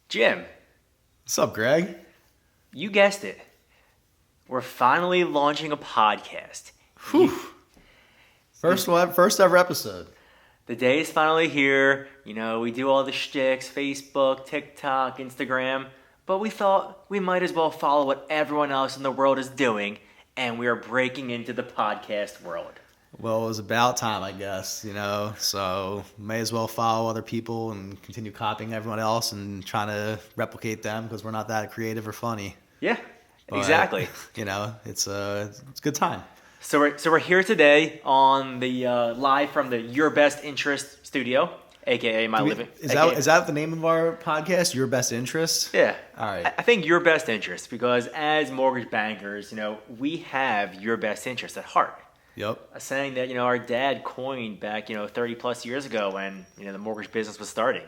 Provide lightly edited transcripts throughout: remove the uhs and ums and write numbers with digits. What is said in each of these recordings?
Jim, What's up, Greg? you guessed it. We're finally launching a podcast. Whew. First ever episode. The day is finally here. You know, we do all the shticks, Facebook, TikTok, Instagram, but we thought we might as well follow what everyone else in the world is doing, and we are breaking into the podcast world. Well, it was about time, I guess, so may as well follow other people and continue copying everyone else and trying to replicate them because we're not that creative or funny. Yeah, But, exactly. It's a good time. So we're here today on the live from the Your Best Interest studio, aka my living. Is that the name of our podcast? Your Best Interest? Yeah. All right. I think your best interest, because as mortgage bankers, we have your best interest at heart. Yep. A saying that, our dad coined back, 30 plus years ago when, the mortgage business was starting.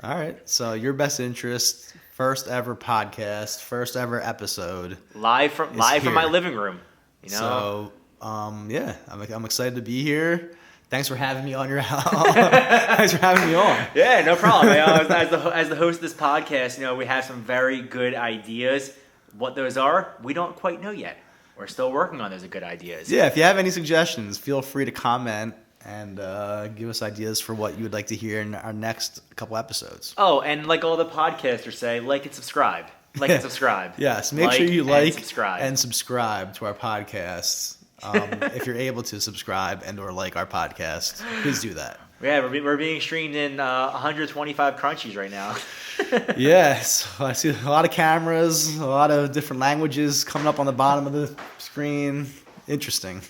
All right. So Your Best Interest, first ever podcast, first ever episode. Live from my living room. So, I'm excited to be here. Thanks for having me on your Thanks for having me on. Yeah, no problem. As the host of this podcast, we have some very good ideas. What those are, we don't quite know yet. We're still working on those good ideas. Yeah, if you have any suggestions, feel free to comment and give us ideas for what you would like to hear in our next couple episodes. Oh, and like all the podcasters say, like and subscribe. Like and subscribe. Yes, make sure you like and subscribe to our podcasts. If you're able to subscribe and or like our podcast, please do that. Yeah, we're being streamed in 125 countries right now. Yes, I see a lot of cameras, a lot of different languages coming up on the bottom of the screen. Interesting.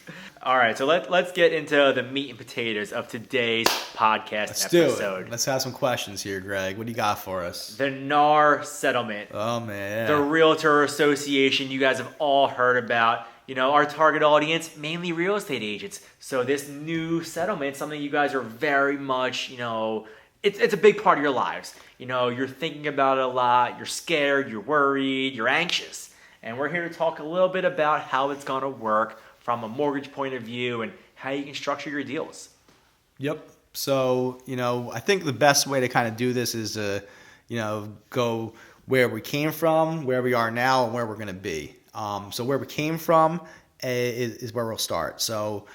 All right, so let's get into the meat and potatoes of today's podcast episode. Do it. Let's have some questions here, Greg. What do you got for us? The NAR settlement. Oh, man. The Realtor Association you guys have all heard about. Our target audience, mainly real estate agents. So this new settlement, something you guys are very much, it's a big part of your lives. You're thinking about it a lot. You're scared. You're worried. You're anxious. And we're here to talk a little bit about how it's going to work from a mortgage point of view and how you can structure your deals. Yep. So, I think the best way to kind of do this is to, go where we came from, where we are now, and where we're going to be. So where we came from is where we'll start. So,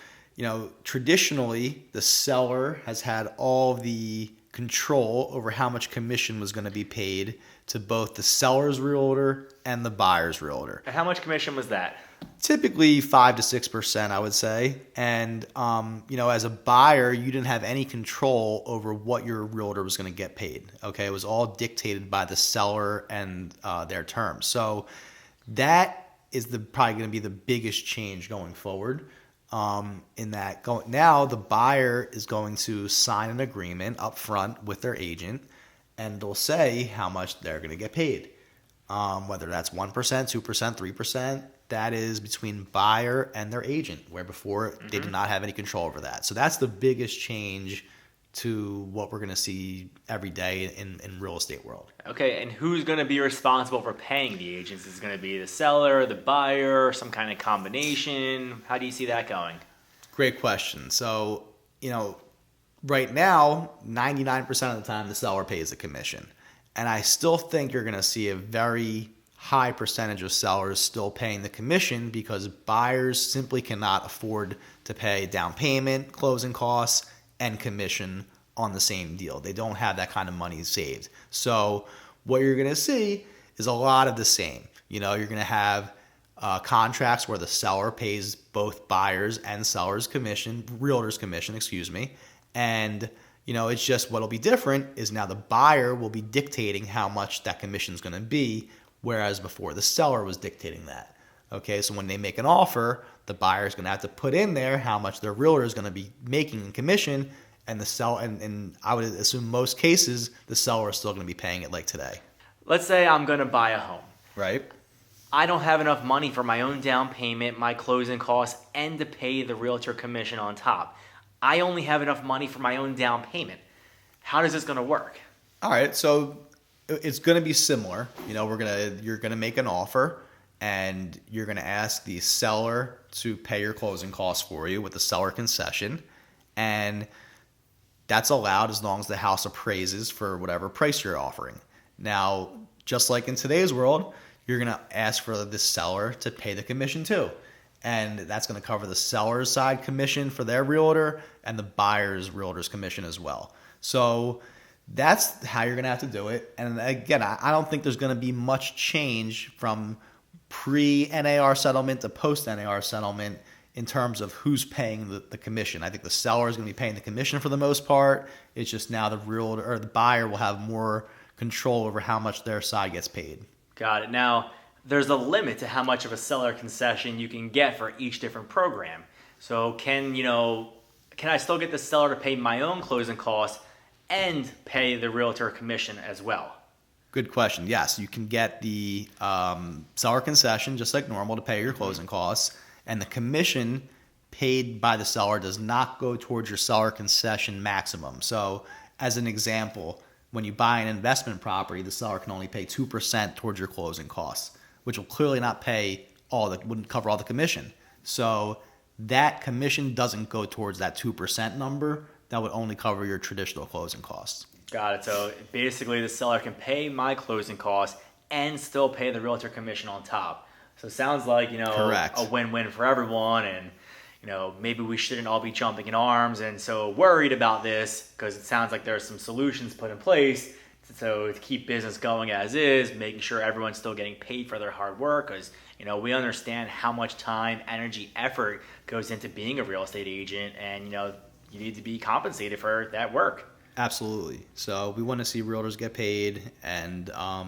traditionally, the seller has had all the control over how much commission was going to be paid to both the seller's realtor and the buyer's realtor. And how much commission was that? Typically 5 to 6%, I would say. And, as a buyer, you didn't have any control over what your realtor was going to get paid. Okay. It was all dictated by the seller and their terms. So that is probably going to be the biggest change going forward. Now the buyer is going to sign an agreement up front with their agent, and they'll say how much they're going to get paid. Whether that's 1%, 2%, 3%, that is between buyer and their agent, where before they did not have any control over that. So that's the biggest change to what we're going to see every day in real estate world. Okay, and who's going to be responsible for paying the agents? Is it going to be the seller, the buyer, some kind of combination? How do you see that going? Great question. So, right now, 99% of the time, the seller pays the commission. And I still think you're going to see a very high percentage of sellers still paying the commission because buyers simply cannot afford to pay down payment, closing costs, and commission on the same deal. They don't have that kind of money saved. So what you're going to see is a lot of the same. You're going to have contracts where the seller pays both buyers and sellers realtors commission, and it's just what'll be different is now the buyer will be dictating how much that commission is going to be, whereas before the seller was dictating that. Okay, so when they make an offer, the buyer is going to have to put in there how much their realtor is going to be making in commission, and the seller, and I would assume most cases the seller is still going to be paying it like today. Let's say I'm going to buy a home. Right. I don't have enough money for my own down payment, my closing costs, and to pay the realtor commission on top. I only have enough money for my own down payment. How is this going to work? All right, so it's going to be similar. You're going to make an offer, and you're going to ask the seller to pay your closing costs for you with the seller concession, and that's allowed as long as the house appraises for whatever price you're offering. Now, just like in today's world, you're going to ask for the seller to pay the commission too. And that's going to cover the seller's side commission for their realtor and the buyer's realtor's commission as well. So that's how you're going to have to do it. And again, I don't think there's going to be much change from pre-NAR settlement to post-NAR settlement in terms of who's paying the commission. I think the seller is going to be paying the commission for the most part. It's just now the realtor or the buyer will have more control over how much their side gets paid. Got it. Now, there's a limit to how much of a seller concession you can get for each different program. So can I still get the seller to pay my own closing costs and pay the realtor commission as well? Good question. Yes, you can get the seller concession just like normal to pay your closing costs, and the commission paid by the seller does not go towards your seller concession maximum. So as an example, when you buy an investment property, the seller can only pay 2% towards your closing costs, which will clearly not pay wouldn't cover all the commission. So that commission doesn't go towards that 2% number. That would only cover your traditional closing costs. Got it. So basically the seller can pay my closing costs and still pay the realtor commission on top. So it sounds like, Correct. a win-win for everyone, and maybe we shouldn't all be jumping in arms and so worried about this, because it sounds like there's some solutions put in place to keep business going as is, making sure everyone's still getting paid for their hard work, because we understand how much time, energy, effort goes into being a real estate agent, and you need to be compensated for that work. Absolutely. So we want to see realtors get paid, and I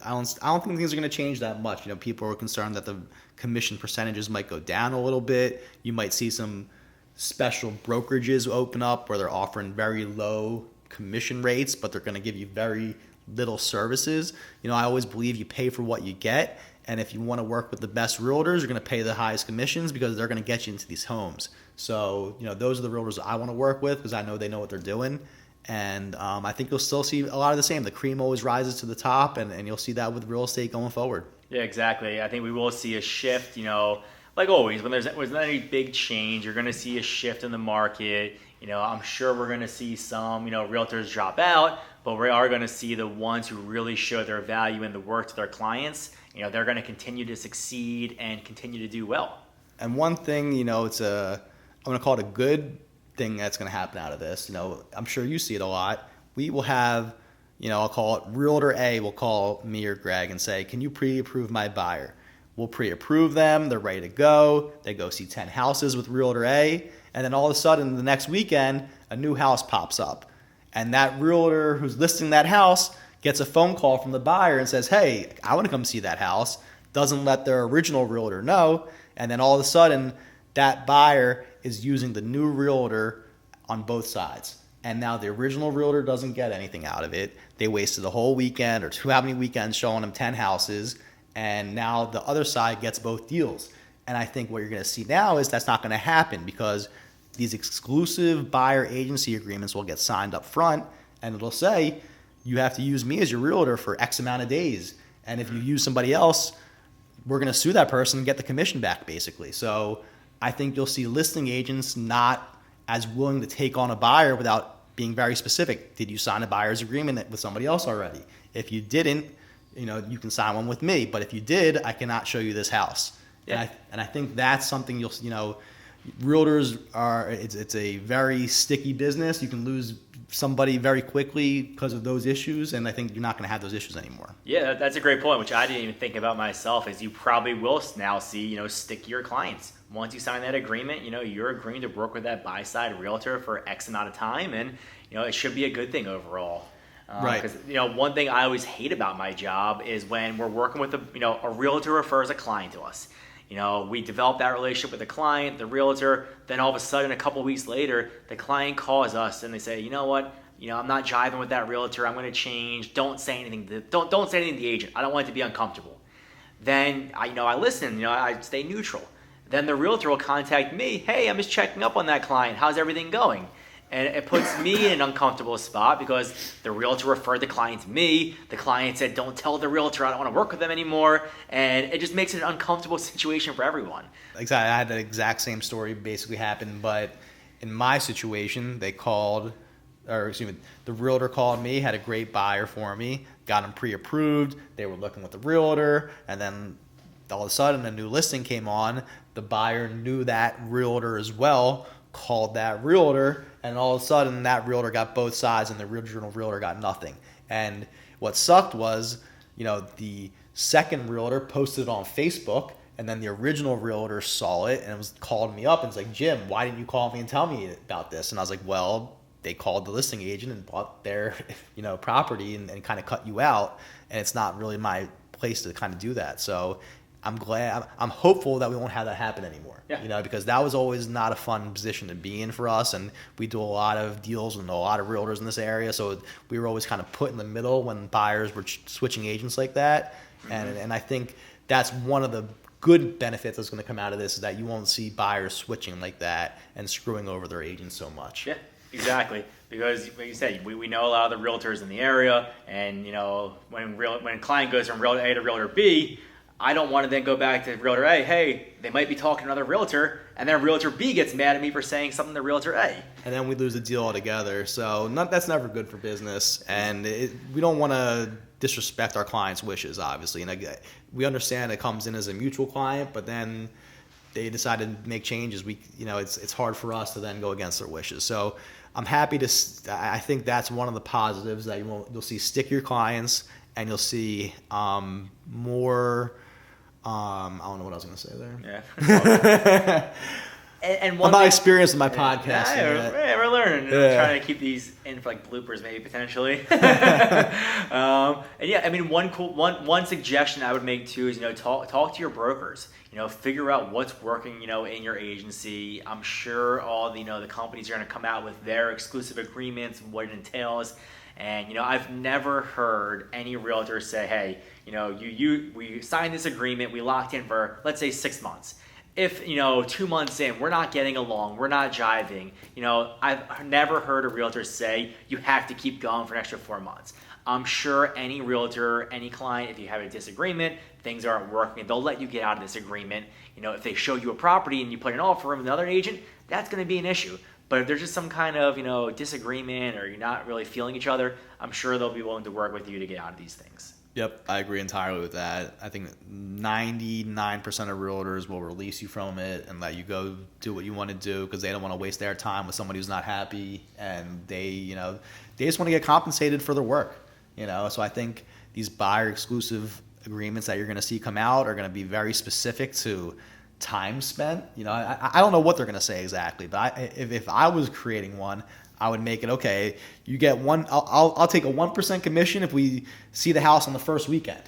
don't think things are going to change that much. People are concerned that the commission percentages might go down a little bit. You might see some special brokerages open up where they're offering very low commission rates, but they're going to give you very little services. I always believe you pay for what you get, and if you want to work with the best realtors, you're going to pay the highest commissions because they're going to get you into these homes. So, those are the realtors I want to work with because I know they know what they're doing. And I think you'll still see a lot of the same. The cream always rises to the top, and you'll see that with real estate going forward. Yeah, exactly. I think we will see a shift, like always, when there's any big change, you're going to see a shift in the market. I'm sure we're going to see some, realtors drop out, but we are going to see the ones who really show their value in the work to their clients. They're going to continue to succeed and continue to do well. And one thing, I'm going to call it a good thing that's going to happen out of this. I'm sure you see it a lot. We will have, I'll call it Realtor A will call me or Greg and say, can you pre-approve my buyer? We'll pre-approve them. They're ready to go. They go see 10 houses with Realtor A. And then all of a sudden, the next weekend, a new house pops up. And that realtor who's listing that house gets a phone call from the buyer and says, hey, I want to come see that house. Doesn't let their original realtor know. And then all of a sudden, that buyer is using the new realtor on both sides. And now the original realtor doesn't get anything out of it. They wasted the whole weekend or how many weekends showing them 10 houses. And now the other side gets both deals. And I think what you're going to see now is that's not going to happen because these exclusive buyer agency agreements will get signed up front, and it'll say you have to use me as your realtor for X amount of days. And if you use somebody else, we're going to sue that person and get the commission back, basically. So I think you'll see listing agents not as willing to take on a buyer without being very specific. Did you sign a buyer's agreement with somebody else already? If you didn't, you can sign one with me. But if you did, I cannot show you this house. Yeah. And I think that's something realtors are, it's a very sticky business. You can lose somebody very quickly because of those issues, and I think you're not going to have those issues anymore. Yeah, that's a great point, which I didn't even think about myself, is you probably will now see, stickier clients. Once you sign that agreement, you're agreeing to work with that buy-side realtor for X amount of time, and, it should be a good thing overall. Right. Because, one thing I always hate about my job is when we're working with a realtor refers a client to us. We develop that relationship with the client, the realtor, then all of a sudden a couple weeks later, the client calls us and they say, you know what, I'm not jiving with that realtor, I'm going to change, don't say anything, don't say anything to the agent, I don't want it to be uncomfortable. Then, I listen, I stay neutral. Then the realtor will contact me, hey, I'm just checking up on that client, how's everything going? And it puts me in an uncomfortable spot because the realtor referred the client to me. The client said, don't tell the realtor I don't want to work with them anymore. And it just makes it an uncomfortable situation for everyone. Exactly. I had the exact same story basically happen, but in my situation, they called or excuse me, the realtor called me, had a great buyer for me, got them pre-approved. They were looking with the realtor, and then all of a sudden a new listing came on. The buyer knew that realtor as well, called that realtor, and all of a sudden that realtor got both sides and the original realtor got nothing. And what sucked was, the second realtor posted it on Facebook, and then the original realtor saw it and it was called me up and was like, Jim, why didn't you call me and tell me about this? And I was like, well, they called the listing agent and bought their property and kind of cut you out, and it's not really my place to kind of do that. So I'm hopeful that we won't have that happen anymore. Yeah. Because that was always not a fun position to be in for us, and we do a lot of deals with a lot of realtors in this area, so we were always kind of put in the middle when buyers were switching agents like that. And I think that's one of the good benefits that's going to come out of this, is that you won't see buyers switching like that and screwing over their agents so much. Yeah, exactly. Because, like you said, we know a lot of the realtors in the area, and when a client goes from realtor A to realtor B, I don't want to then go back to realtor A. Hey, they might be talking to another realtor, and then realtor B gets mad at me for saying something to realtor A. And then we lose the deal altogether. So that's never good for business, and we don't want to disrespect our clients' wishes, obviously. And we understand it comes in as a mutual client, but then they decide to make changes. It's hard for us to then go against their wishes. So I'm happy to. I think that's one of the positives, that you'll see stickier clients, and you'll see more. I don't know what I was going to say there. Yeah. And I'm not experienced in my podcast. Yeah, we're learning. We're trying to keep these in for like bloopers, maybe potentially. And yeah, I mean, one suggestion I would make too is talk to your brokers. Figure out what's working in your agency. I'm sure all the companies are going to come out with their exclusive agreements and what it entails. And I've never heard any realtor say, hey, we signed this agreement, we locked in for, let's say, 6 months. If 2 months in we're not getting along, we're not jiving, I've never heard a realtor say you have to keep going for an extra 4 months. I'm sure any realtor, any client, if you have a disagreement, things aren't working, they'll let you get out of this agreement. If they show you a property and you put an offer with another agent, that's going to be an issue. But if there's just some kind of disagreement, or you're not really feeling each other, I'm sure they'll be willing to work with you to get out of these things. Yep, I agree entirely with that. I think 99% of realtors will release you from it and let you go do what you want to do, because they don't want to waste their time with somebody who's not happy, and they just want to get compensated for their work. So I think these buyer exclusive agreements that you're going to see come out are going to be very specific to time spent. I don't know what they're going to say exactly, but if I was creating one, I would make it, okay, you get one, I'll take a 1% commission if we see the house on the first weekend,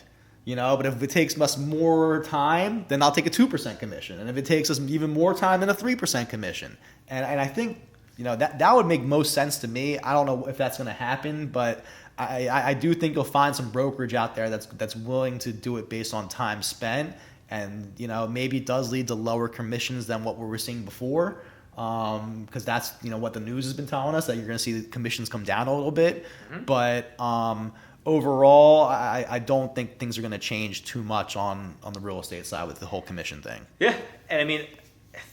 but if it takes us more time, then I'll take a 2% commission. And if it takes us even more time, then a 3% commission. And I think, that would make most sense to me. I don't know if that's going to happen, but I do think you'll find some brokerage out there that's willing to do it based on time spent. And, maybe it does lead to lower commissions than what we were seeing before. Because that's what the news has been telling us, that you're going to see the commissions come down a little bit. Mm-hmm. But overall, I don't think things are going to change too much on the real estate side with the whole commission thing. Yeah, and I mean,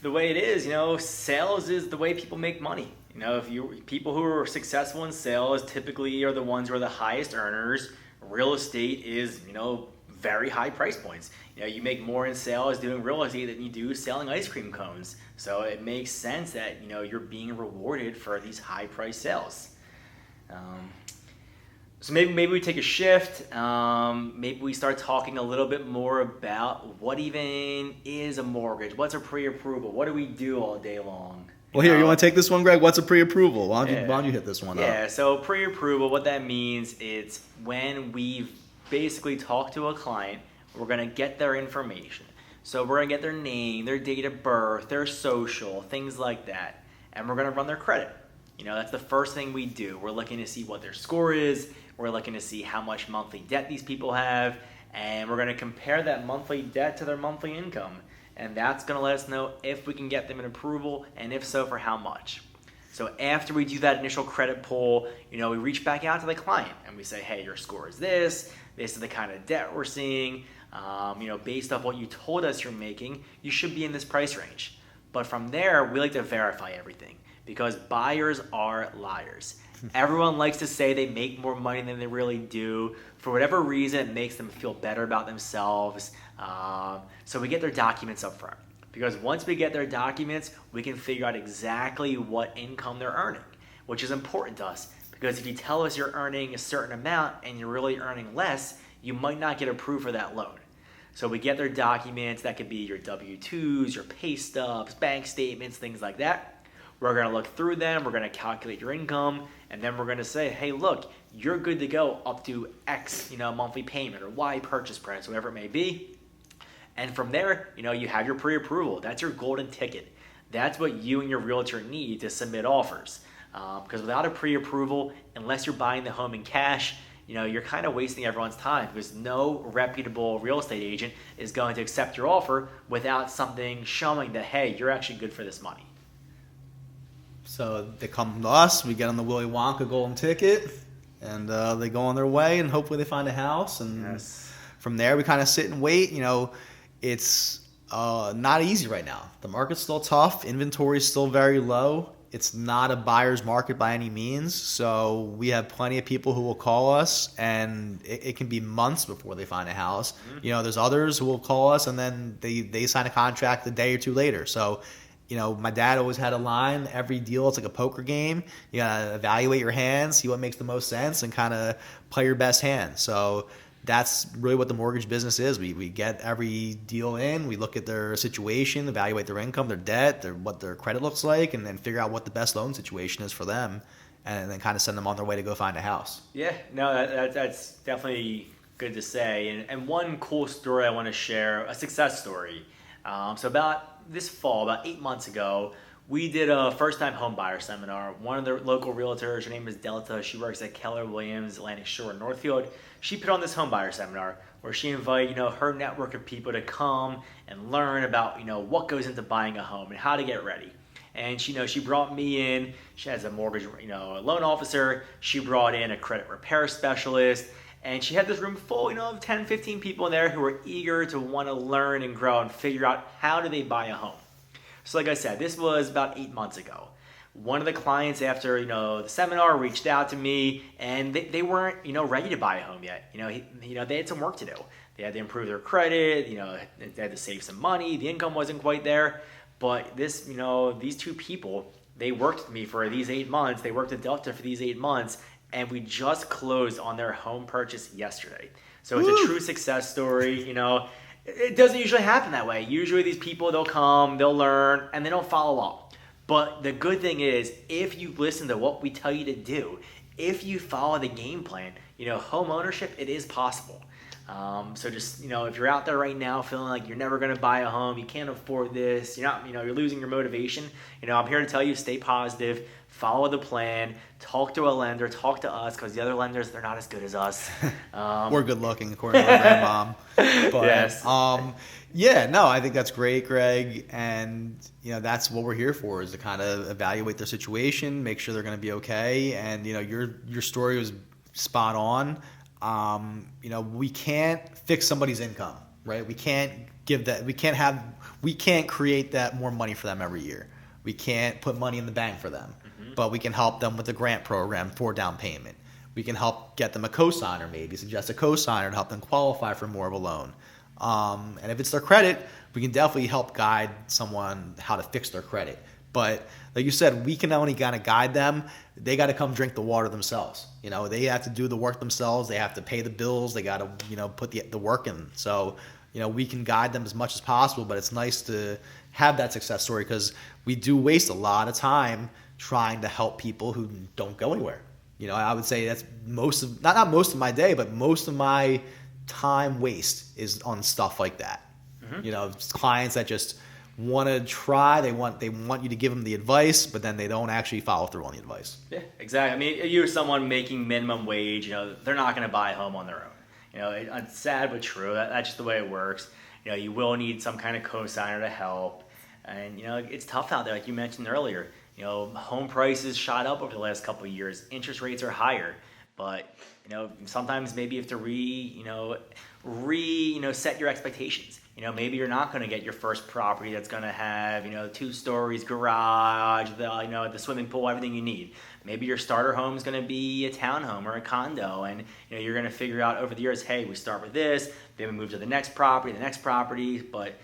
the way it is, sales is the way people make money. People who are successful in sales typically are the ones who are the highest earners. Real estate is very high price points. You make more in sales doing real estate than you do selling ice cream cones. So it makes sense that you're being rewarded for these high price sales. So maybe we take a shift. Maybe we start talking a little bit more about what even is a mortgage. What's a pre-approval? What do we do all day long? Well, here, you want to take this one, Greg? What's a pre-approval? Why don't you hit this one up? Yeah, so pre-approval, what that means is when we've basically talked to a client, we're going to get their information. So we're going to get their name, their date of birth, their social, things like that. And we're going to run their credit. That's the first thing we do. We're looking to see what their score is. We're looking to see how much monthly debt these people have. And we're going to compare that monthly debt to their monthly income. And that's going to let us know if we can get them an approval, and if so, for how much. So after we do that initial credit pull, we reach back out to the client and we say, hey, your score is this. This is the kind of debt we're seeing. Based off what you told us you're making, you should be in this price range. But from there, we like to verify everything, because buyers are liars. Everyone likes to say they make more money than they really do. For whatever reason, it makes them feel better about themselves. So we get their documents up front. Because once we get their documents, we can figure out exactly what income they're earning, which is important to us. Because if you tell us you're earning a certain amount and you're really earning less, you might not get approved for that loan. So we get their documents. That could be your W-2s, your pay stubs, bank statements, things like that. We're going to look through them. We're going to calculate your income. And then we're going to say, hey, look, you're good to go up to X, monthly payment or Y purchase price, whatever it may be. And from there, you have your pre-approval. That's your golden ticket. That's what you and your realtor need to submit offers. Because without a pre-approval, unless you're buying the home in cash, you're kind of wasting everyone's time because no reputable real estate agent is going to accept your offer without something showing that, hey, you're actually good for this money. So they come to us, we get them the Willy Wonka golden ticket, and they go on their way, and hopefully they find a house. And from there, we kind of sit and wait. It's not easy right now. The market's still tough. Inventory is still very low. It's not a buyer's market by any means. So we have plenty of people who will call us, and it can be months before they find a house. Mm-hmm. There's others who will call us, and then they sign a contract a day or two later. So my dad always had a line, every deal, it's like a poker game. You got to evaluate your hands, see what makes the most sense, and kind of play your best hand. So that's really what the mortgage business is. We get every deal in, we look at their situation, evaluate their income, their debt, what their credit looks like, and then figure out what the best loan situation is for them, and then kind of send them on their way to go find a house. Yeah, no, that's definitely good to say. And one cool story I want to share, a success story. So about this fall, about 8 months ago, we did a first-time home buyer seminar. One of the local realtors, her name is Delta. She works at Keller Williams, Atlantic Shore, Northfield. She put on this home buyer seminar where she invited, her network of people to come and learn about, what goes into buying a home and how to get ready. And she brought me in. She has a mortgage, loan officer. She brought in a credit repair specialist. And she had this room full, of 10, 15 people in there who were eager to want to learn and grow and figure out how do they buy a home. So like I said, this was about 8 months ago. One of the clients after, the seminar reached out to me, and they weren't, ready to buy a home yet. They had some work to do. They had to improve their credit, they had to save some money. The income wasn't quite there. But these two people, they worked with me for these 8 months. They worked at Delta for these 8 months. And we just closed on their home purchase yesterday. So it's a true success story. It doesn't usually happen that way. Usually these people, they'll come, they'll learn, and they don't follow up. But the good thing is, if you listen to what we tell you to do, if you follow the game plan, home ownership, it is possible. So just, if you're out there right now feeling like you're never going to buy a home, you can't afford this, you're losing your motivation, I'm here to tell you, stay positive, follow the plan, talk to a lender, talk to us, because the other lenders, they're not as good as us. We're good looking, according to my grandmom. But, yes. I think that's great, Greg. And, that's what we're here for, is to kind of evaluate their situation, make sure they're going to be okay. And, your story was spot on. We can't fix somebody's income, right? We can't create that more money for them every year. We can't put money in the bank for them, but we can help them with a grant program for down payment. We can help get them a cosigner, maybe suggest a cosigner to help them qualify for more of a loan. And if it's their credit, we can definitely help guide someone how to fix their credit. But like you said, we can only kind of guide them. They got to come drink the water themselves. They have to do the work themselves. They have to pay the bills. They got to, put the work in. So, we can guide them as much as possible, but it's nice to have that success story because we do waste a lot of time trying to help people who don't go anywhere. I would say that's not most of my day, but most of my time waste is on stuff like that. Clients that just want to try, they want you to give them the advice, but then they don't actually follow through on the advice. Yeah, exactly. You're someone making minimum wage, they're not going to buy a home on their own. It's sad but true. That's just the way it works. You will need some kind of cosigner to help. And, it's tough out there, like you mentioned earlier. Home prices shot up over the last couple of years. Interest rates are higher. But Sometimes maybe you have to set your expectations. Maybe you're not going to get your first property that's going to have, 2 stories, garage, the swimming pool, everything you need. Maybe your starter home is going to be a townhome or a condo, and you're going to figure out over the years, hey, we start with this, then we move to the next property, but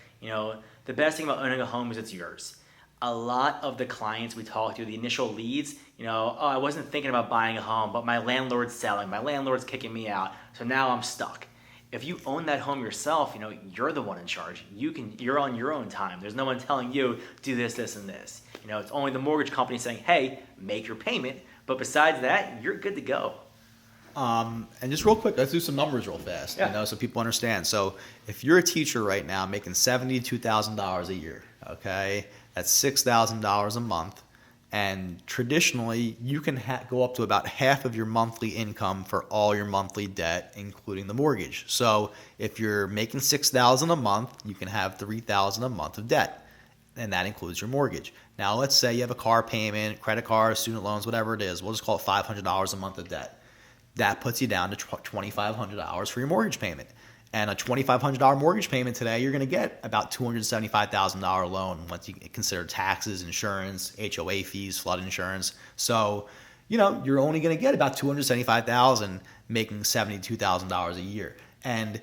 the best thing about owning a home is it's yours. A lot of the clients we talk to, the initial leads, I wasn't thinking about buying a home, but my landlord's selling, my landlord's kicking me out, so now I'm stuck. If you own that home yourself, you're the one in charge. You're on your own time. There's no one telling you, do this, this, and this. It's only the mortgage company saying, hey, make your payment. But besides that, you're good to go. And just real quick, let's do some numbers real fast, so people understand. So if you're a teacher right now making $72,000 a year, okay, that's $6,000 a month. And traditionally, you can go up to about half of your monthly income for all your monthly debt, including the mortgage. So if you're making $6,000 a month, you can have $3,000 a month of debt, and that includes your mortgage. Now, let's say you have a car payment, credit card, student loans, whatever it is. We'll just call it $500 a month of debt. That puts you down to $2,500 for your mortgage payment. And a $2,500 mortgage payment today, you're going to get about $275,000 loan once you consider taxes, insurance, HOA fees, flood insurance. So, you're only going to get about $275,000 making $72,000 a year. And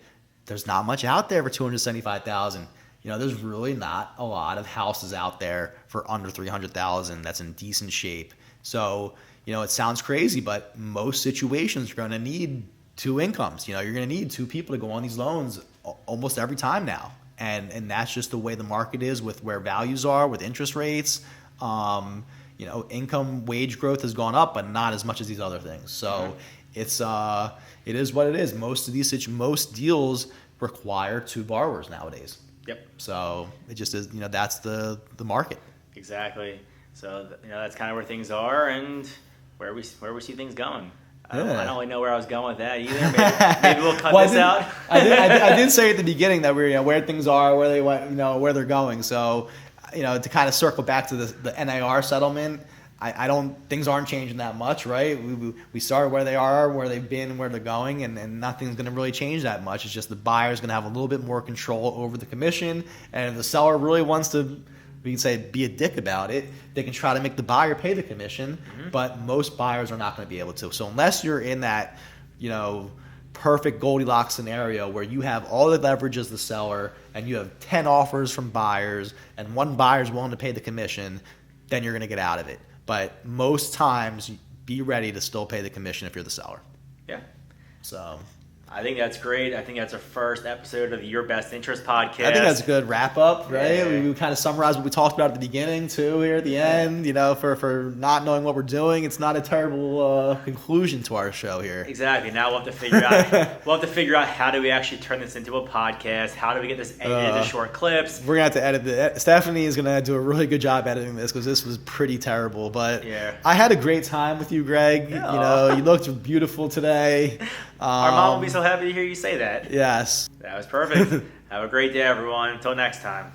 there's not much out there for $275,000. There's really not a lot of houses out there for under $300,000 that's in decent shape. So, it sounds crazy, but most situations you're going to need 2 incomes. You're going to need 2 people to go on these loans almost every time now. And that's just the way the market is with where values are, with interest rates. Income wage growth has gone up, but not as much as these other things. So it is what it is. Most deals require 2 borrowers nowadays. Yep. So it just is, that's the market. Exactly. So, that's kind of where things are and where we see things going. I don't really know where I was going with that either. Maybe we'll cut this out. I did say at the beginning that we're where things are, where they went, where they're going. So, to kind of circle back to the NAR settlement, things aren't changing that much, right? We started where they are, where they've been, where they're going, and nothing's going to really change that much. It's just the buyer's going to have a little bit more control over the commission, and if the seller really wants to, we can say, be a dick about it, they can try to make the buyer pay the commission, but most buyers are not going to be able to. So unless you're in that, perfect Goldilocks scenario where you have all the leverage as the seller and you have 10 offers from buyers and one buyer is willing to pay the commission, then you're going to get out of it. But most times, be ready to still pay the commission if you're the seller. Yeah. So I think that's great. I think that's our first episode of the Your Best Interest podcast. I think that's a good wrap up, right? Yeah. We kind of summarized what we talked about at the beginning too here at the end. For not knowing what we're doing, it's not a terrible conclusion to our show here. Exactly. Now we'll have to figure out how do we actually turn this into a podcast? How do we get this edited into short clips? We're gonna have to edit it. Stephanie is gonna do a really good job editing this because this was pretty terrible. But I had a great time with you, Greg. Yeah. You looked beautiful today. Our mom will be so happy to hear you say that. Yes. That was perfect. Have a great day, everyone. Until next time.